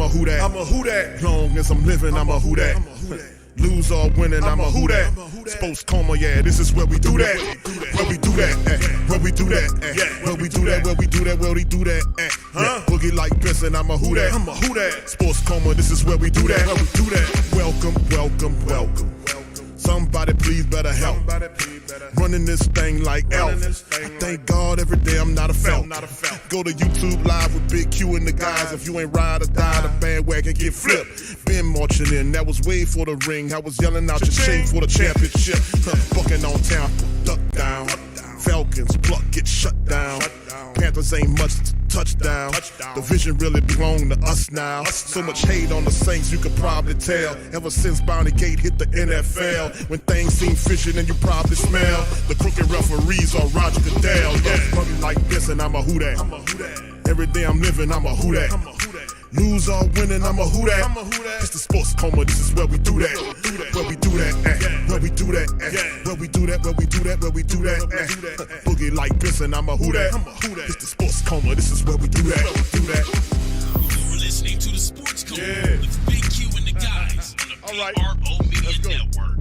I'm a who that. I'm a who that. Long as I'm living, I'm a who that. Lose or winning, I'm a who that. Sports coma, yeah, this is where we do that. Where we do that, where we do that, where we do that, where we do that, where we do that. Boogie like Benson, I'm a who that. I'm a who that. Sports coma, this is where we do that. Where we do that. Welcome, welcome, welcome. Somebody please better help. Running this thing like Elf. I thank God every day I'm not a felt. Go to YouTube Live with Big Q and the guys. If you ain't ride or die, the bandwagon get flipped. Been marching in, that was way for the ring. I was yelling out your shame for the championship. Bucking on town, duck down. Falcons, pluck, get shut down. Panthers ain't much touchdown. The vision really belong to us now. So much hate on the Saints, you could probably tell. Ever since Bounty Gate hit the NFL, when things seem fishy, then you probably smell the crooked referees or Roger Goodell. Buggy like this, and I'm a who that. Every day I'm living, I'm a who that. Lose or winning, I'm a who that. It's the sports coma, this is where we do that. Where we do that, where we do that, where we do that, where we do that, where we do that. Boogie like Benson, I'm a who that. It's the sports coma, this is where we do that. You're listening to the Sports Coma with Big Q and the guys on the PRO Media Network.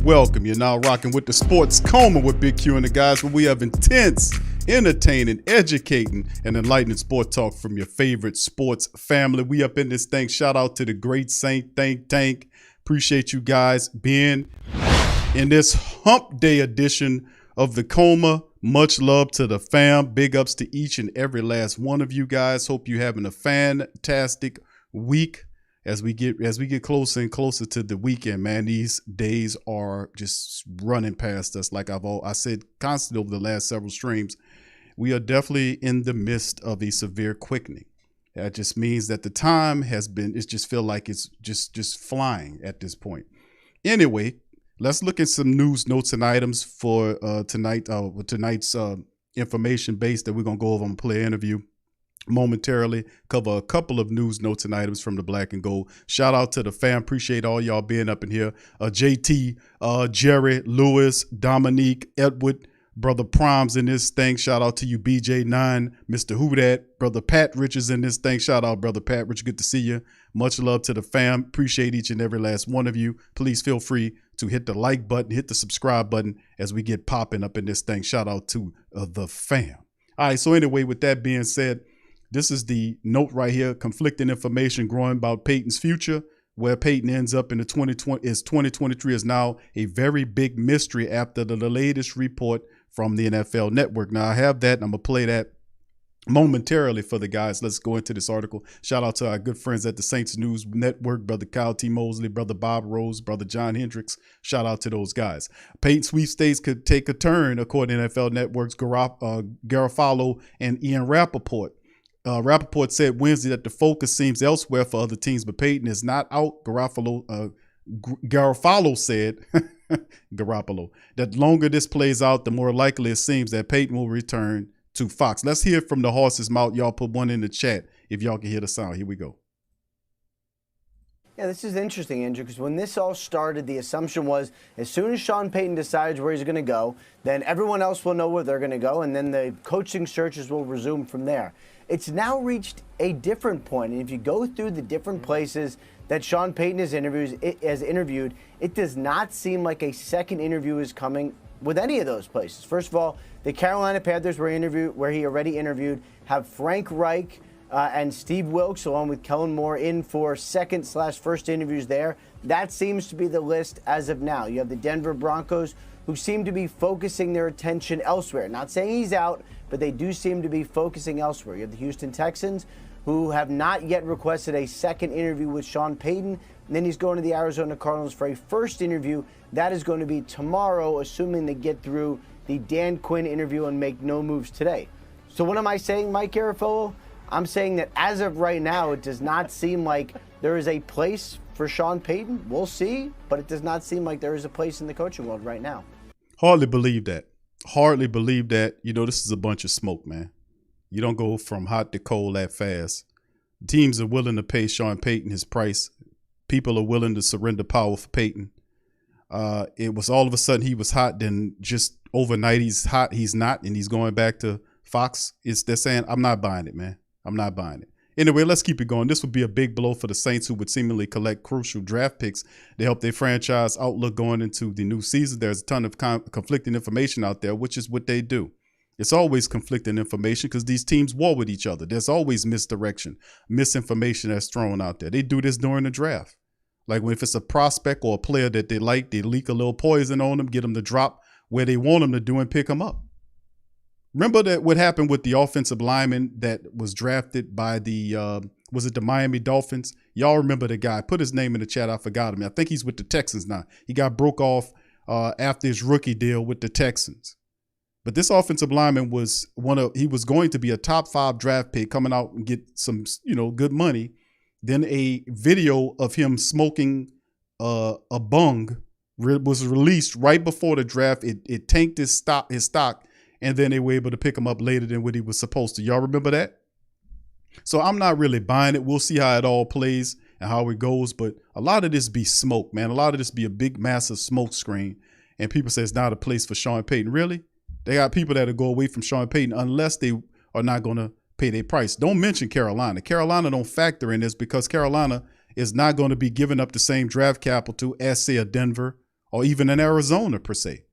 Welcome. You're now rocking with the Sports Coma with Big Q and the guys, where we have intense, entertaining, educating, and enlightening sport talk from your favorite sports family. We up in this thing. Shout out to the Great Saint Think Tank. Appreciate you guys being in this hump day edition of the Coma. Much love to the fam. Big ups to each and every last one of you guys. Hope you're having a fantastic week as we get closer and closer to the weekend, man. These days are just running past us. Like I said constantly over the last several streams, we are definitely in the midst of a severe quickening. That just means that the time it just feel like it's just flying at this point. Anyway, let's look at some news, notes, and items for tonight's information base that we're going to go over on Player Interview momentarily. Cover a couple of news, notes, and items from the Black and Gold. Shout out to the fam. Appreciate all y'all being up in here. JT, Jerry, Lewis, Dominique, Edward, Brother Prime's in this thing. Shout out to you, BJ9, Mr. Who Dat, Brother Pat Richards in this thing. Shout out, Brother Pat Richards. Good to see you. Much love to the fam. Appreciate each and every last one of you. Please feel free to hit the like button, hit the subscribe button as we get popping up in this thing. Shout out to the fam. All right, so anyway, with that being said, this is the note right here. Conflicting information growing about Payton's future. Where Payton ends up in the 2023 is now a very big mystery after the latest report from the NFL Network. Now I have that, and I'm going to play that momentarily for the guys. Let's go into this article. Shout out to our good friends at the Saints News Network, Brother Kyle T. Mosley, Brother Bob Rose, Brother John Hendricks. Shout out to those guys. Payton Sweepstakes could take a turn, according to NFL Network's Garofalo and Ian Rappaport. Rappaport said Wednesday that the focus seems elsewhere for other teams, but Payton is not out. Garofalo said Garoppolo that longer this plays out, the more likely it seems that Payton will return to Fox. Let's hear from the horse's mouth. Y'all put one in the chat if y'all can hear the sound. Here we go. Yeah, this is interesting, Andrew, because when this all started, the assumption was as soon as Sean Payton decides where he's going to go, then everyone else will know where they're going to go, and then the coaching searches will resume from there. It's now reached a different point, and if you go through the different places that Sean Payton has interviewed, it does not seem like a second interview is coming with any of those places. First of all, the Carolina Panthers where he already interviewed, have Frank Reich and Steve Wilkes, along with Kellen Moore, in for second/first interviews there. That seems to be the list as of now. You have the Denver Broncos, who seem to be focusing their attention elsewhere. Not saying he's out, but they do seem to be focusing elsewhere. You have the Houston Texans, who have not yet requested a second interview with Sean Payton. And then he's going to the Arizona Cardinals for a first interview. That is going to be tomorrow, assuming they get through the Dan Quinn interview and make no moves today. So what am I saying, Mike Garofalo? I'm saying that as of right now, it does not seem like there is a place for Sean Payton. We'll see, but it does not seem like there is a place in the coaching world right now. Hardly believe that. You know, this is a bunch of smoke, man. You don't go from hot to cold that fast. Teams are willing to pay Sean Payton his price. People are willing to surrender power for Payton. It was all of a sudden he was hot, then just overnight he's hot, he's not, and he's going back to Fox. They're saying, I'm not buying it, man. I'm not buying it. Anyway, let's keep it going. This would be a big blow for the Saints, who would seemingly collect crucial draft picks to help their franchise outlook going into the new season. There's a ton of conflicting information out there, which is what they do. It's always conflicting information because these teams war with each other. There's always misdirection, misinformation that's thrown out there. They do this during the draft. Like if it's a prospect or a player that they like, they leak a little poison on them, get them to drop where they want them to do and pick them up. Remember that what happened with the offensive lineman that was drafted by the, was it the Miami Dolphins? Y'all remember the guy. Put his name in the chat. I forgot him. I think he's with the Texans now. He got broke off after his rookie deal with the Texans. But this offensive lineman was he was going to be a top 5 draft pick, coming out and get some, good money. Then a video of him smoking a bung was released right before the draft. It tanked his stock, and then they were able to pick him up later than what he was supposed to. Y'all remember that? So I'm not really buying it. We'll see how it all plays and how it goes. But a lot of this be smoke, man. A lot of this be a big, massive smoke screen. And people say it's not a place for Sean Payton. Really? They got people that'll go away from Sean Payton unless they are not going to pay their price. Don't mention Carolina. Carolina don't factor in this because Carolina is not going to be giving up the same draft capital as, say, a Denver or even an Arizona, per se.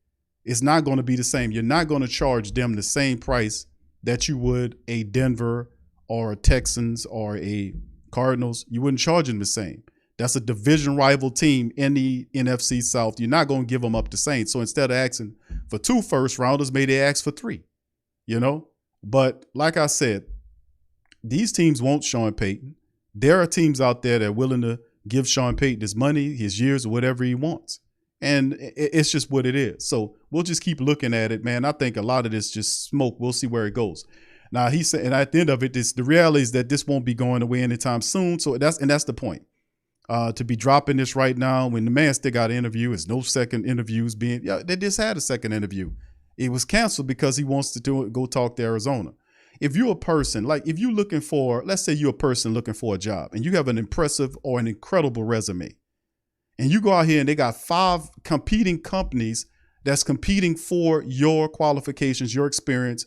It's not going to be the same. You're not going to charge them the same price that you would a Denver or a Texans or a Cardinals. You wouldn't charge them the same. That's a division rival team in the NFC South. You're not going to give them up the same. So instead of asking for 2 first rounders, maybe they ask for 3, But like I said, these teams want Sean Payton. There are teams out there that are willing to give Sean Payton his money, his years, or whatever he wants. And it's just what it is. So we'll just keep looking at it, man. I think a lot of this just smoke. We'll see where it goes. Now, he said, and at the end of it, the reality is that this won't be going away anytime soon. So that's the point. To be dropping this right now when the man still got an interview, is no second interviews being. Yeah, they just had a second interview. It was canceled because he wants to go talk to Arizona. If you're a person, like if you're looking for, let's say you're a person looking for a job and you have an impressive or an incredible resume, and you go out here and they got 5 competing companies that's competing for your qualifications, your experience,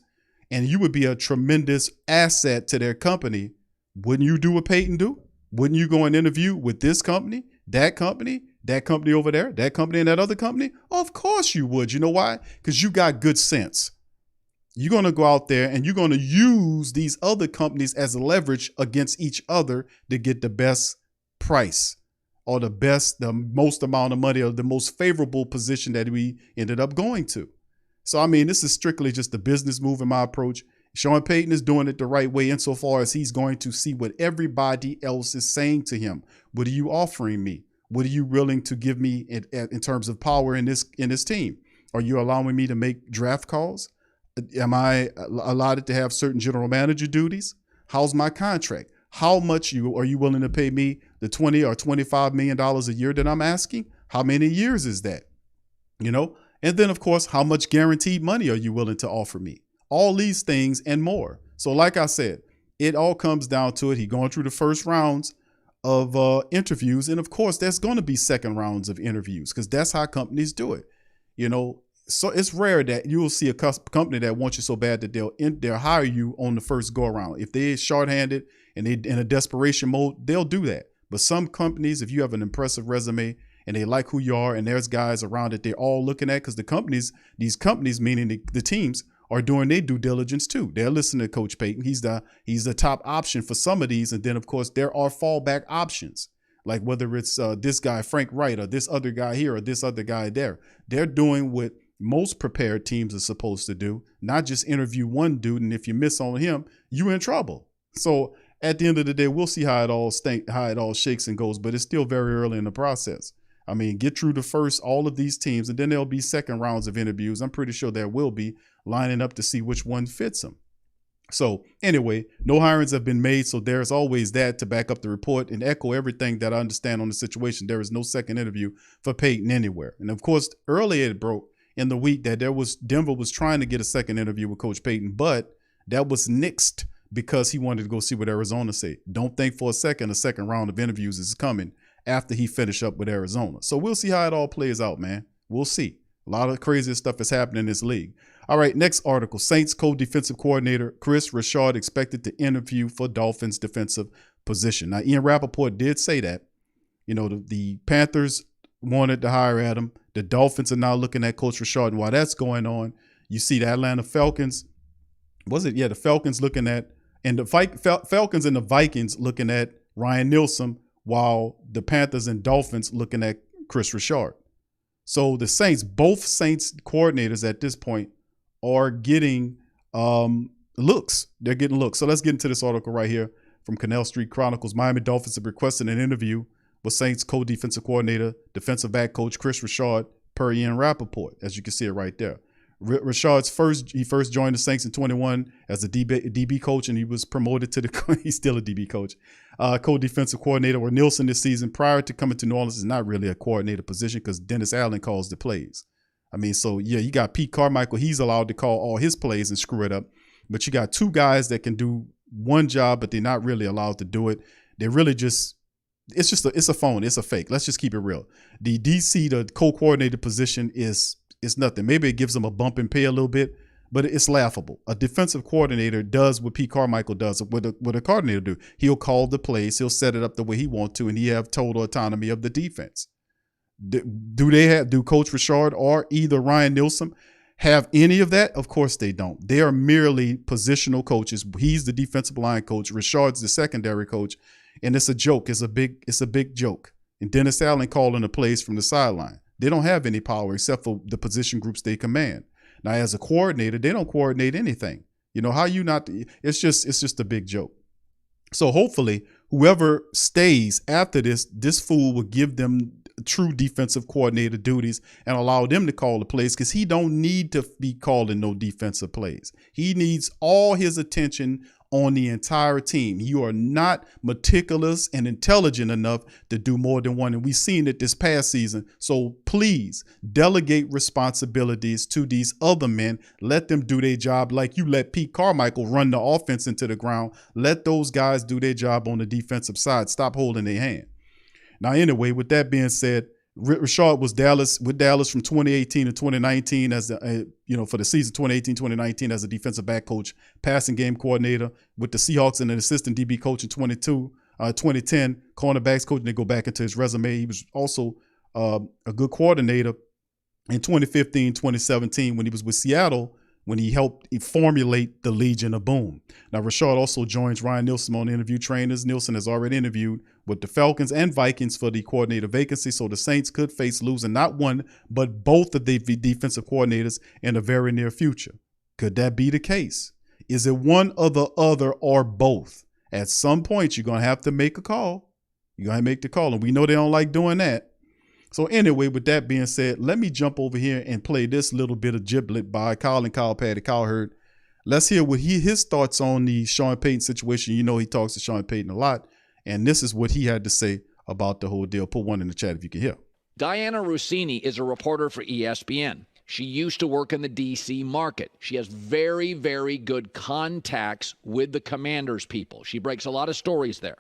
and you would be a tremendous asset to their company, wouldn't you do what Peyton do? Wouldn't you go and interview with this company, that company over there, that company and that other company? Of course you would. You know why? Because you got good sense. You're going to go out there and you're going to use these other companies as leverage against each other to get the best price or the most amount of money or the most favorable position that we ended up going to. So, I mean, this is strictly just a business move in my approach. Sean Payton is doing it the right way insofar as he's going to see what everybody else is saying to him. What are you offering me? What are you willing to give me in terms of power in this team? Are you allowing me to make draft calls? Am I allowed to have certain general manager duties? How's my contract? How much are you willing to pay me the $20 or $25 million a year that I'm asking? How many years is that? And then, of course, how much guaranteed money are you willing to offer me? All these things and more. So like I said, it all comes down to it. He going through the first rounds of interviews. And of course, there's going to be second rounds of interviews because that's how companies do it. So it's rare that you will see a company that wants you so bad that they'll hire you on the first go around. If they're shorthanded and they in a desperation mode, they'll do that. But some companies, if you have an impressive resume and they like who you are and there's guys around that they're all looking at, because these companies, meaning the teams, are doing their due diligence too. They're listening to Coach Payton. He's the top option for some of these. And then, of course, there are fallback options, like whether it's this guy, Frank Wright, or this other guy here or this other guy there. They're doing what most prepared teams are supposed to do, not just interview one dude. And if you miss on him, you're in trouble. So at the end of the day, we'll see how it all shakes and goes. But it's still very early in the process. I mean, get through the first, all of these teams, and then there'll be second rounds of interviews. I'm pretty sure there will be, lining up to see which one fits them. So anyway, no hirings have been made. So there's always that to back up the report and echo everything that I understand on the situation. There is no second interview for Payton anywhere. And of course, earlier it broke in the week that Denver was trying to get a second interview with Coach Payton, but that was nixed because he wanted to go see what Arizona said. Don't think for a second round of interviews is coming after he finished up with Arizona. So we'll see how it all plays out, man. We'll see. A lot of crazy stuff is happening in this league. All right, next article. Saints co-defensive coordinator Kris Richard expected to interview for Dolphins defensive position. Now, Ian Rappaport did say that. You know, the Panthers wanted to hire Adam. The Dolphins are now looking at Coach Richard. And while that's going on, you see the Atlanta Falcons. Was it? Yeah, the Falcons looking at, and the Falcons and the Vikings looking at Ryan Nielsen, while the Panthers and Dolphins looking at Kris Richard. So the Saints, both Saints coordinators at this point are getting looks. They're getting looks. So let's get into this article right here from Canal Street Chronicles. Miami Dolphins have requested an interview with Saints co-defensive coordinator, defensive back coach Kris Richard, per Ian Rappaport, as you can see it right there. Richard's first joined the Saints in 21 as a DB coach, and he was promoted to he's still a DB coach, co-defensive coordinator with Nielsen this season. Prior to coming to New Orleans, is not really a coordinator position because Dennis Allen calls the plays. I mean, so yeah, you got Pete Carmichael. He's allowed to call all his plays and screw it up. But you got two guys that can do one job, but they're not really allowed to do it. They're really just, it's a phone. It's a fake. Let's just keep it real. The DC, the co-coordinator position is nothing. Maybe it gives them a bump in pay a little bit, but it's laughable. A defensive coordinator does what Pete Carmichael does, what a coordinator do. He'll call the plays. He'll set it up the way he wants to, and he have total autonomy of the defense. Do Coach Richard or either Ryan Nielsen have any of that? Of course they don't. They are merely positional coaches. He's the defensive line coach. Richard's the secondary coach, and it's a joke. It's a big joke. And Dennis Allen calling the plays from the sideline. They don't have any power except for the position groups they command. Now, as a coordinator, they don't coordinate anything. You know, how you not? It's just a big joke. So hopefully, whoever stays after this fool will give them true defensive coordinator duties and allow them to call the plays, because he don't need to be calling no defensive plays. He needs all his attention on the entire team. You are not meticulous and intelligent enough to do more than one. And we've seen it this past season. So please delegate responsibilities to these other men. Let them do their job like you let Pete Carmichael run the offense into the ground. Let those guys do their job on the defensive side. Stop holding their hand. Now, anyway, with that being said, Richard was with Dallas from 2018 to 2019 as for the season 2018-2019 as a defensive back coach, passing game coordinator with the Seahawks, and an assistant DB coach in 2010, cornerbacks coach. And they go back into his resume. He was also a good coordinator in 2015-2017 when he was with Seattle, when he helped formulate the Legion of Boom. Now, Richard also joins Ryan Nielsen on interview trainers. Nielsen has already interviewed with the Falcons and Vikings for the coordinator vacancy, so the Saints could face losing not one, but both of the defensive coordinators in the very near future. Could that be the case? Is it one or the other or both? At some point, you're going to have to make a call. You're going to make the call, and we know they don't like doing that. So anyway, with that being said, let me jump over here and play this little bit of Giblet by Kyle Heard. Let's hear what his thoughts on the Sean Payton situation. You know, he talks to Sean Payton a lot, and this is what he had to say about the whole deal. Put one in the chat if you can hear. Diana Rossini is a reporter for ESPN. She used to work in the DC market. She has very, very good contacts with the Commanders people. She breaks a lot of stories there.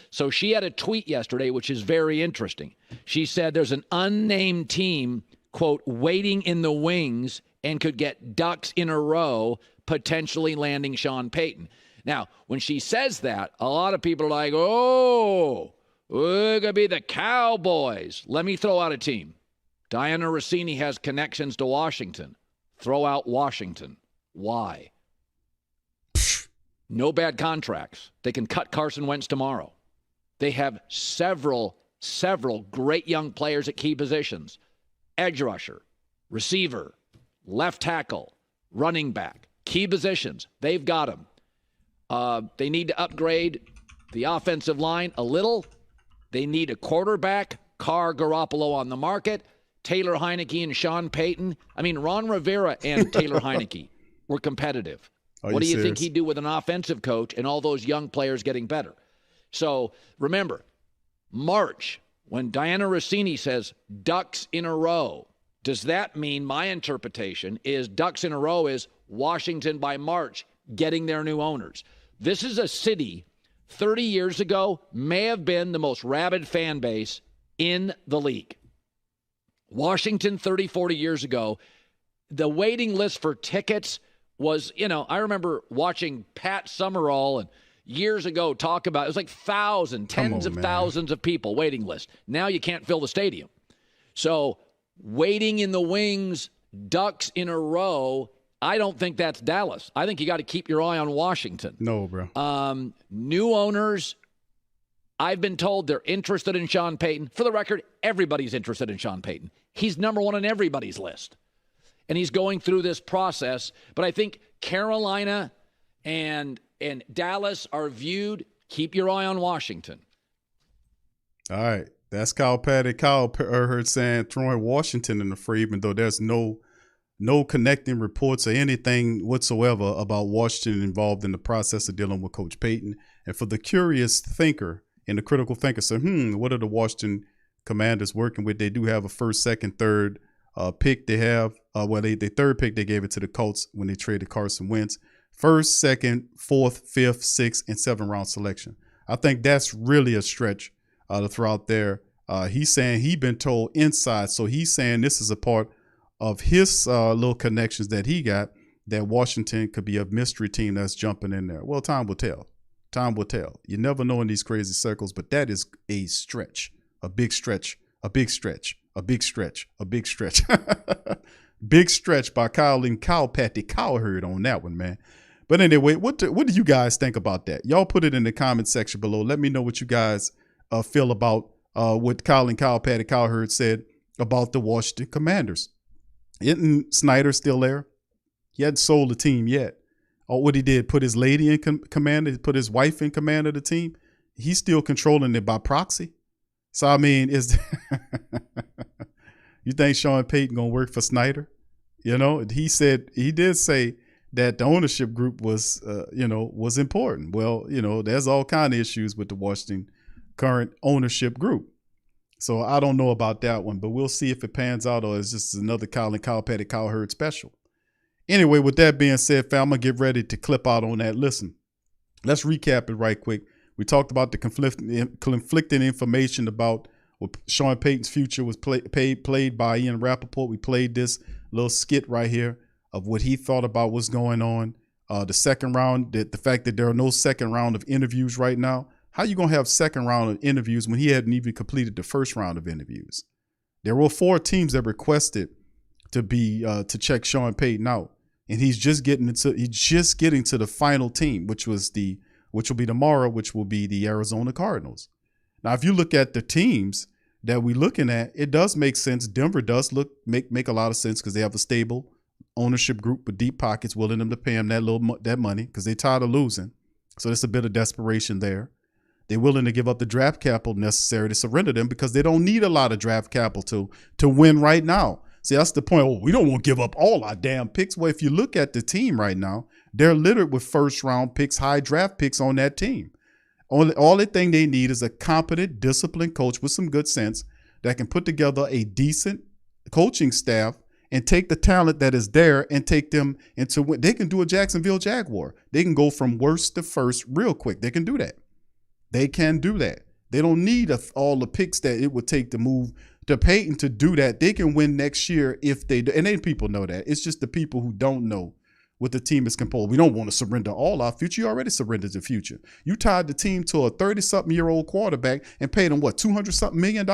So she had a tweet yesterday, which is very interesting. She said there's an unnamed team, quote, waiting in the wings and could get ducks in a row, potentially landing Sean Payton. Now, when she says that, a lot of people are like, oh, it could be the Cowboys. Let me throw out a team. Diana Rossini has connections to Washington. Throw out Washington. Why? No bad contracts. They can cut Carson Wentz tomorrow. They have several great young players at key positions. Edge rusher, receiver, left tackle, running back, key positions. They've got them. They need to upgrade the offensive line a little. They need a quarterback, Carr, Garoppolo on the market. Taylor Heineke and Sean Payton. I mean, Ron Rivera and Taylor Heineke were competitive. What do you think he'd do with an offensive coach and all those young players getting better? So remember, March, when Diana Rossini says ducks in a row, does that mean, my interpretation is ducks in a row is Washington by March getting their new owners? This is a city 30 years ago may have been the most rabid fan base in the league. Washington 30, 40 years ago, the waiting list for tickets was, I remember watching Pat Summerall and years ago talk about, it was like tens of thousands of people waiting list. Now you can't fill the stadium. So waiting in the wings, ducks in a row, I don't think that's Dallas. I think you got to keep your eye on Washington. No, bro. New owners, I've been told they're interested in Sean Payton. For the record, everybody's interested in Sean Payton. He's number one on everybody's list. And he's going through this process. But I think Carolina and Dallas are viewed. Keep your eye on Washington. All right. That's Kyle heard saying throwing Washington in the fray, even though there's no connecting reports or anything whatsoever about Washington involved in the process of dealing with Coach Payton. And for the curious thinker and the critical thinker, so, what are the Washington Commanders working with? They do have a first, second, third pick. They have, the third pick, they gave it to the Colts when they traded Carson Wentz. First, second, fourth, fifth, sixth, and 7th-round selection. I think that's really a stretch to throw out there. He's saying he's been told inside, so he's saying this is a part of his little connections that he got, that Washington could be a mystery team that's jumping in there. Well, time will tell. Time will tell. You never know in these crazy circles, but that is a stretch, a big stretch, a big stretch, a big stretch, a big stretch. Big stretch by Kyle and Patty Cowherd on that one, man. But anyway, what do you guys think about that? Y'all put it in the comment section below. Let me know what you guys feel about what Patty Cowherd said about the Washington Commanders. Isn't Snyder still there? He hadn't sold the team yet. Or what he did, put his lady in command, put his wife in command of the team. He's still controlling it by proxy. So, I mean, you think Sean Payton going to work for Snyder? He did say that the ownership group was important. Well, there's all kind of issues with the Washington current ownership group. So I don't know about that one, but we'll see if it pans out or it's just another Patty Cowherd special. Anyway, with that being said, fam, I'm going to get ready to clip out on that. Listen, let's recap it right quick. We talked about the conflicting information about what Sean Payton's future was played by Ian Rappaport. We played this little skit right here of what he thought about what's going on. The second round, the fact that there are no second round of interviews right now. How you going to have second round of interviews when he hadn't even completed the first round of interviews? There were 4 teams that requested to check Sean Payton out. And he's just getting to the final team, which will be tomorrow, which will be the Arizona Cardinals. Now, if you look at the teams that we're looking at, it does make sense. Denver does make a lot of sense because they have a stable ownership group with deep pockets, willing them to pay them that money because they're tired of losing. So there's a bit of desperation there. They're willing to give up the draft capital necessary to surrender them because they don't need a lot of draft capital to win right now. See, that's the point. Oh, we don't want to give up all our damn picks. Well, if you look at the team right now, they're littered with first-round picks, high draft picks on that team. All the thing they need is a competent, disciplined coach with some good sense that can put together a decent coaching staff and take the talent that is there and take them into – they can do a Jacksonville Jaguar. They can go from worst to first real quick. They can do that. They can do that. They don't need all the picks that it would take to move to Payton to do that. They can win next year if they do. And then people know that. It's just the people who don't know what the team is composed. We don't want to surrender all our future. You already surrendered the future. You tied the team to a 30-something-year-old quarterback and paid him, what, $200-something million?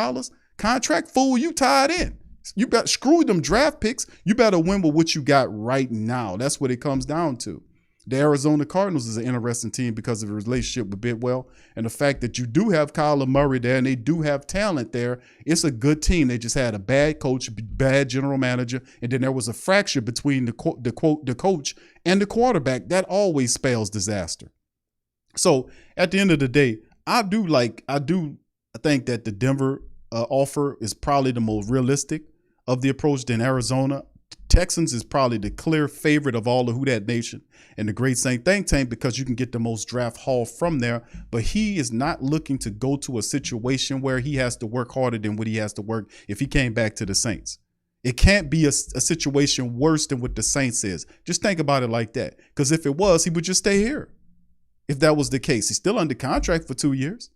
Contract? Fool, you tied in. You got screw them draft picks. You better win with what you got right now. That's what it comes down to. The Arizona Cardinals is an interesting team because of the relationship with Bidwell and the fact that you do have Kyler Murray there and they do have talent there. It's a good team. They just had a bad coach, bad general manager, and then there was a fracture between the coach and the quarterback. That always spells disaster. So at the end of the day, I think that the Denver offer is probably the most realistic of the approach. Than Arizona. Texans is probably the clear favorite of all the Who Dat Nation and the Great Saint Think Tank because you can get the most draft haul from there. But he is not looking to go to a situation where he has to work harder than what he has to work if he came back to the Saints. It can't be a situation worse than what the Saints is. Just think about it like that. Because if it was, he would just stay here. If that was the case, he's still under contract for 2 years.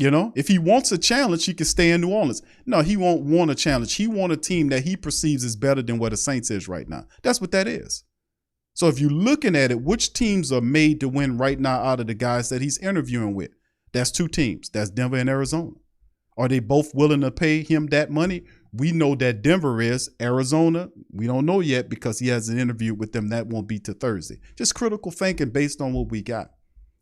You know, if he wants a challenge, he can stay in New Orleans. No, he won't want a challenge. He wants a team that he perceives is better than what the Saints is right now. That's what that is. So if you're looking at it, which teams are made to win right now out of the guys that he's interviewing with? That's 2 teams. That's Denver and Arizona. Are they both willing to pay him that money? We know that Denver is. Arizona, we don't know yet because he has an interview with them. That won't be till Thursday. Just critical thinking based on what we got.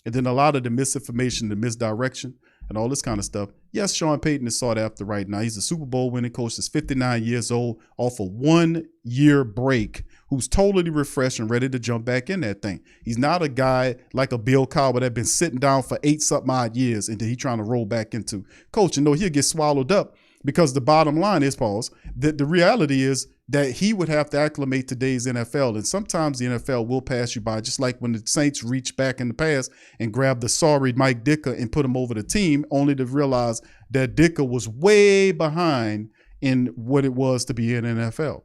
And then a lot of the misinformation, the misdirection, and all this kind of stuff. Yes, Sean Payton is sought after right now. He's a Super Bowl winning coach that's 59 years old, off a 1-year break, who's totally refreshed and ready to jump back in that thing. He's not a guy like a Bill Cowher that's been sitting down for 8-something odd years and then he's trying to roll back into coaching. No, he'll get swallowed up because the bottom line is, Pauls, that the reality is that he would have to acclimate to today's NFL. And sometimes the NFL will pass you by, just like when the Saints reached back in the past and grabbed the sorry Mike Ditka and put him over the team, only to realize that Ditka was way behind in what it was to be in the NFL.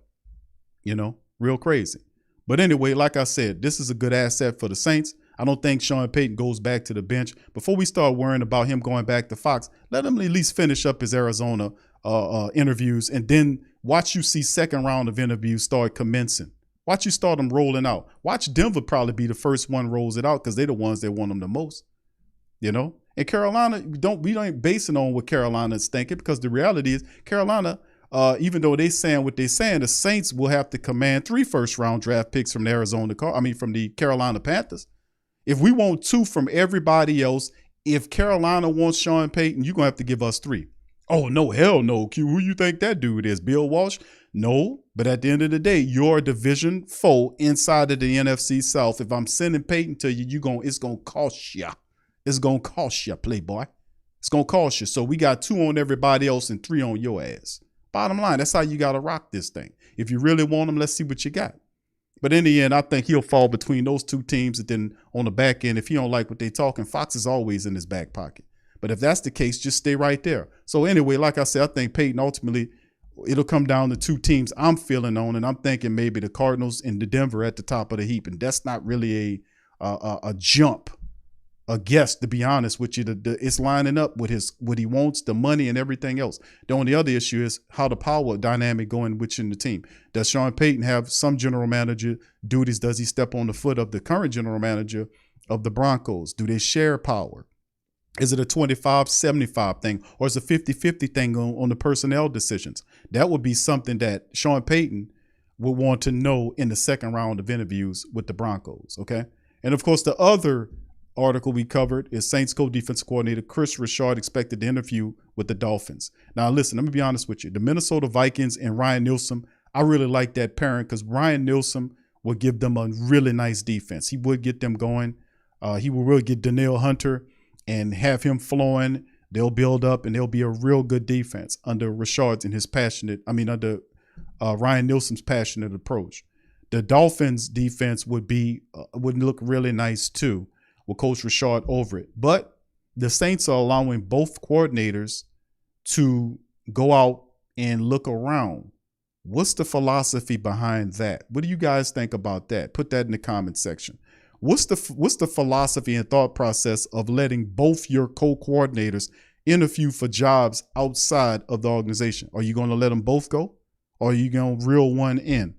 You know, real crazy. But anyway, like I said, this is a good asset for the Saints. I don't think Sean Payton goes back to the bench. Before we start worrying about him going back to Fox, let him at least finish up his Arizona interviews, and then watch you see second round of interviews start commencing. Watch you start them rolling out. Watch Denver probably be the first one rolls it out because they're the ones that want them the most. You know? And Carolina, we don't base it on what Carolina is thinking, because the reality is Carolina, even though they're saying what they're saying, the Saints will have to command 3 first-round draft picks from from the Carolina Panthers. If we want 2 from everybody else, if Carolina wants Sean Payton, you're going to have to give us 3. Oh, no, hell no, Q. Who you think that dude is? Bill Walsh? No, but at the end of the day, you're a division foe inside of the NFC South. If I'm sending Payton to you, it's going to cost you. It's going to cost you, playboy. It's going to cost you. So we got 2 on everybody else and 3 on your ass. Bottom line, that's how you got to rock this thing. If you really want him, let's see what you got. But in the end, I think he'll fall between those 2 teams. And then on the back end, if he don't like what they talking, Fox is always in his back pocket. But if that's the case, just stay right there. So anyway, like I said, I think Payton ultimately, it'll come down to 2 teams I'm feeling on, and I'm thinking maybe the Cardinals and the Denver at the top of the heap. And that's not really a jump, a guess, to be honest with you. It's lining up with what he wants, the money and everything else. The only other issue is how the power dynamic going within the team. Does Sean Payton have some general manager duties? Does he step on the foot of the current general manager of the Broncos? Do they share power? Is it a 25-75 thing, or is it a 50-50 thing on the personnel decisions? That would be something that Sean Payton would want to know in the second round of interviews with the Broncos, okay? And, of course, the other article we covered is Saints co-defensive coordinator Kris Richard expected to interview with the Dolphins. Now, listen, let me be honest with you. The Minnesota Vikings and Ryan Nielsen, I really like that pairing because Ryan Nielsen will give them a really nice defense. He would get them going. He will really get Danielle Hunter and have him flowing. They'll build up, and they'll be a real good defense under Richard's and under Ryan Nielsen's passionate approach. The Dolphins defense would look really nice too with Coach Richard over it. But the Saints are allowing both coordinators to go out and look around. What's the philosophy behind that? What do you guys think about that? Put that in the comment section. What's the philosophy and thought process of letting both your co-coordinators interview for jobs outside of the organization? Are you going to let them both go, or are you going to reel one in?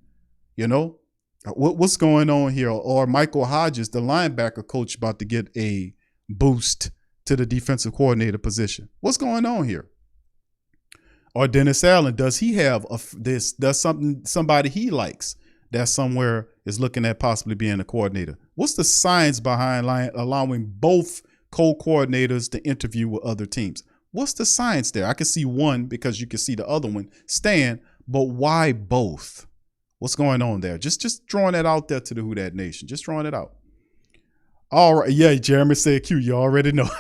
You know, what's going on here? Or Michael Hodges, the linebacker coach, about to get a boost to the defensive coordinator position? What's going on here? Or Dennis Allen, does he have somebody he likes that somewhere is looking at possibly being a coordinator? What's the science behind allowing both co-coordinators to interview with other teams? What's the science there? I can see one because you can see the other one stand, but why both? What's going on there? Just throwing that out there to the Who Dat Nation. Just throwing it out. All right. Yeah, Jeremy said Q. You already know.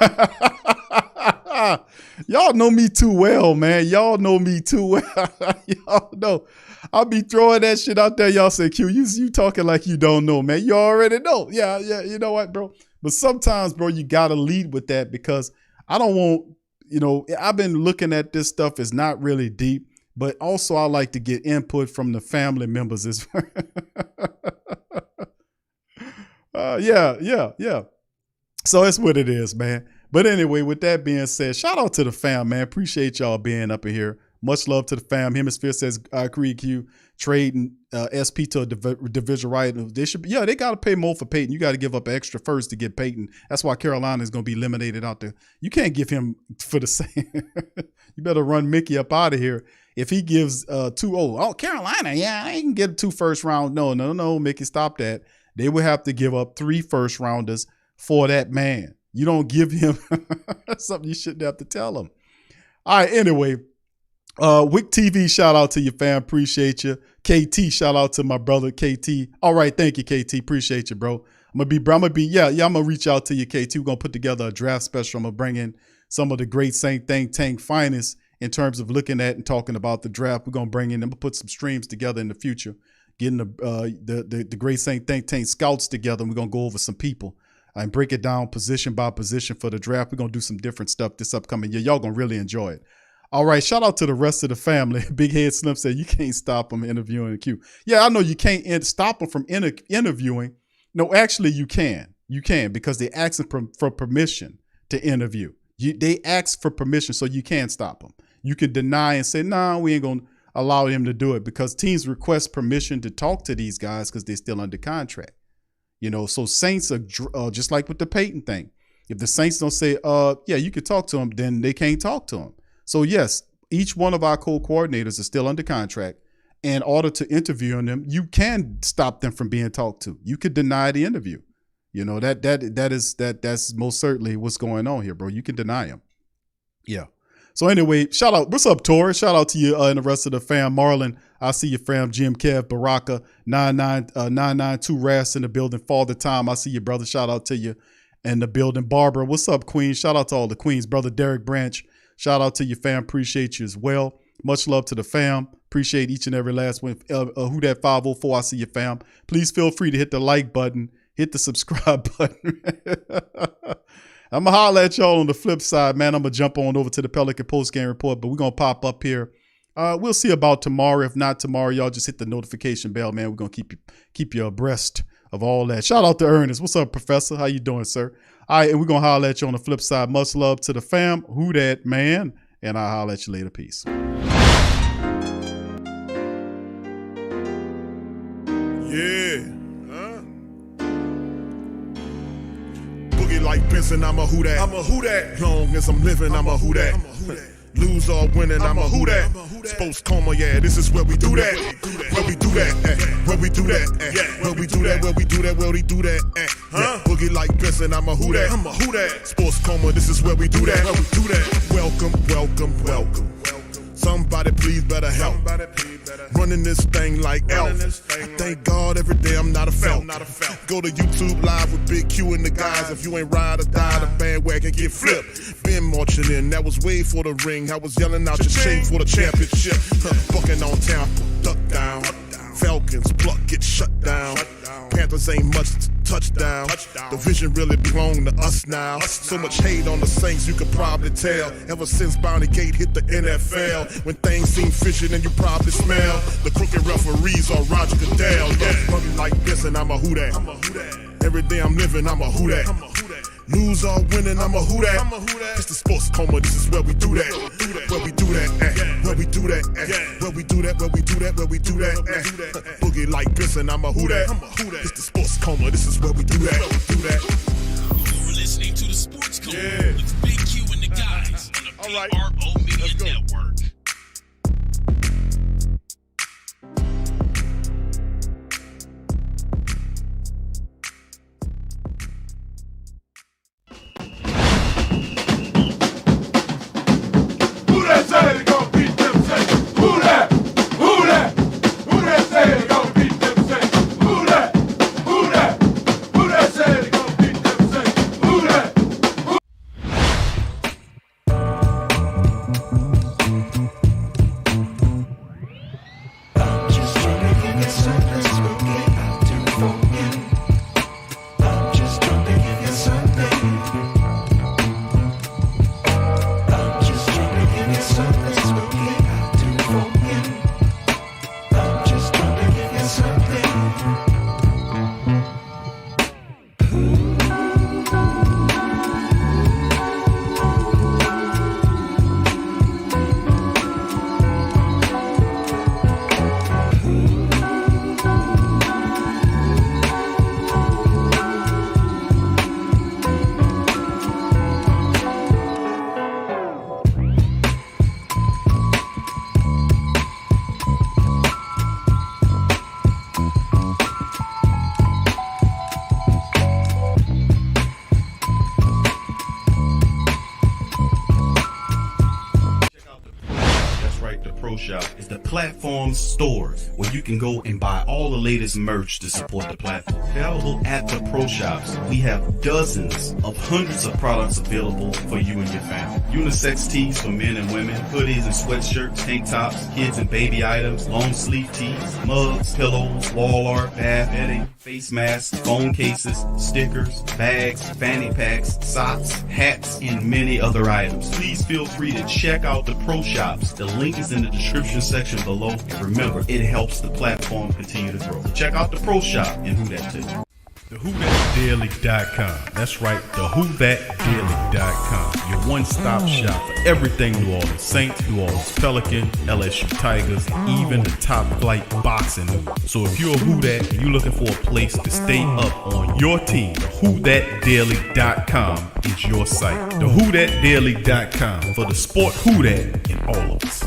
Y'all know me too well, man. Y'all know me too well. Y'all know. I'll be throwing that shit out there. Y'all say, Q, you talking like you don't know, man. You already know. Yeah. You know what, bro? But sometimes, bro, you got to lead with that because I don't want, I've been looking at this stuff as not really deep, but also I like to get input from the family members as well. Yeah. So that's what it is, man. But anyway, with that being said, shout out to the fam, man. Appreciate y'all being up in here. Much love to the fam. Hemisphere says, Creed Q, trading SP to a division right. They should, they got to pay more for Payton. You got to give up extra first to get Payton. That's why Carolina is going to be eliminated out there. You can't give him for the same. You better run Mickey up out of here. If he gives 2-0, Carolina, I can get 2 first round. No, Mickey, stop that. They would have to give up 3 first rounders for that man. You don't give him something you shouldn't have to tell him. All right, anyway. Wick TV, shout out to you, fam. Appreciate you. KT, shout out to my brother KT. All right, thank you, KT. Appreciate you, bro. I'm gonna reach out to you, KT. We're gonna put together a draft special. I'm gonna bring in some of the great Saint Think Tank finest in terms of looking at and talking about the draft. We're gonna bring in, I'm gonna put some streams together in the future, getting the great Saint Think Tank scouts together, and we're gonna go over some people and break it down position by position for the draft. We're gonna do some different stuff this upcoming year. Y'all gonna really enjoy it. All right, shout out to the rest of the family. Big Head Slim said, you can't stop them interviewing the Q. Yeah, I know you can't stop them from interviewing. No, actually you can. You can, because they asked for permission to interview. They ask for permission, so you can't stop them. You can deny and say, nah, we ain't going to allow him to do it, because teams request permission to talk to these guys because they're still under contract. So Saints are just like with the Payton thing. If the Saints don't say, you can talk to him, then they can't talk to him. So yes, each one of our co-coordinators is still under contract. In order to interview them, you can stop them from being talked to. You could deny the interview. That's most certainly what's going on here, bro. You can deny them. Yeah. So anyway, shout out. What's up, Tori? Shout out to you and the rest of the fam. Marlon, I see you, fam. Jim, Kev, Baraka, 992 Ras in the building. Father Time, I see you, brother. Shout out to you in the building. Barbara, what's up, Queen? Shout out to all the Queens. Brother Derek Branch, shout out to you, fam. Appreciate you as well. Much love to the fam. Appreciate each and every last one. Who that 504? I see you, fam. Please feel free to hit the like button, hit the subscribe button. I'm going to holler at y'all on the flip side, man. I'm going to jump on over to the Pelican Post-Game Report, but we're going to pop up here. We'll see about tomorrow. If not tomorrow, y'all just hit the notification bell, man. We're going to keep you abreast of all that. Shout out to Ernest. What's up, Professor? How you doing, sir? All right, and we're going to holler at you on the flip side. Much love to the fam. Who that, man? And I'll holler at you later. Peace. Yeah. Boogie like Benson, I'm a who that. I'm a who that. Long as I'm living, I'm a who that. Lose or winning, I'm a who that. Sports coma, yeah, this is where we do that. Where we do that, where we do that, where we do that, where we do that, where we do that. Boogie like Benson, I'm a who that. I'm a who that. Sports coma, this is where we do that. Where we do that. Welcome, welcome, welcome. Somebody please better help. Running this thing like Elf. I thank God every day I'm not a felt. Go to YouTube Live with Big Q and the guys. If you ain't ride or die, the bandwagon get flipped. Been marching in, that was way for the ring. I was yelling out your chain for the championship. Bucking on town, duck down. Falcons pluck, get shut down. Panthers ain't much touchdown. The vision really belong to us now. So much hate on the Saints, you could probably tell. Ever since Bounty Gate hit the NFL, when things seem fishy, then you probably smell the crooked referees on Roger Goodell. Yeah, fucking like this, and I'm a who that. Every day I'm living, I'm a who that. Lose or winning, I'm a who that. It's the sports coma, this is where we do that. Where we do that, where we do that, where we do that, where we do that, where we do that. Boogie like Benson, I'm a who that. It's the sports coma, this is where we do that. You're listening to the Sports Coma with Big Q and the guys on the PRO Media Network. right? The Pro Shop is the platform store where you can go and buy all the latest merch to support the platform. Available at the Pro Shops, we have dozens of hundreds of products available for you and your family. Unisex tees for men and women, hoodies and sweatshirts, tank tops, kids and baby items, long sleeve tees, mugs, pillows, wall art, bath bedding, face masks, phone cases, stickers, bags, fanny packs, socks, hats, and many other items. Please feel free to check out the Pro Shops. The link is in the description section below. And remember, it helps the platform continue to grow. So check out the Pro Shop and Who That too. TheWhoThatDaily.com. That's right, TheWhoThatDaily.com. Your one-stop shop for everything New Orleans Saints, New Orleans Pelicans, LSU Tigers, even the top flight boxing news. So if you're a Who That and you're looking for a place to stay up on your team, TheWhoThatDaily.com is your site. TheWhoThatDaily.com for the sport Who That in all of us.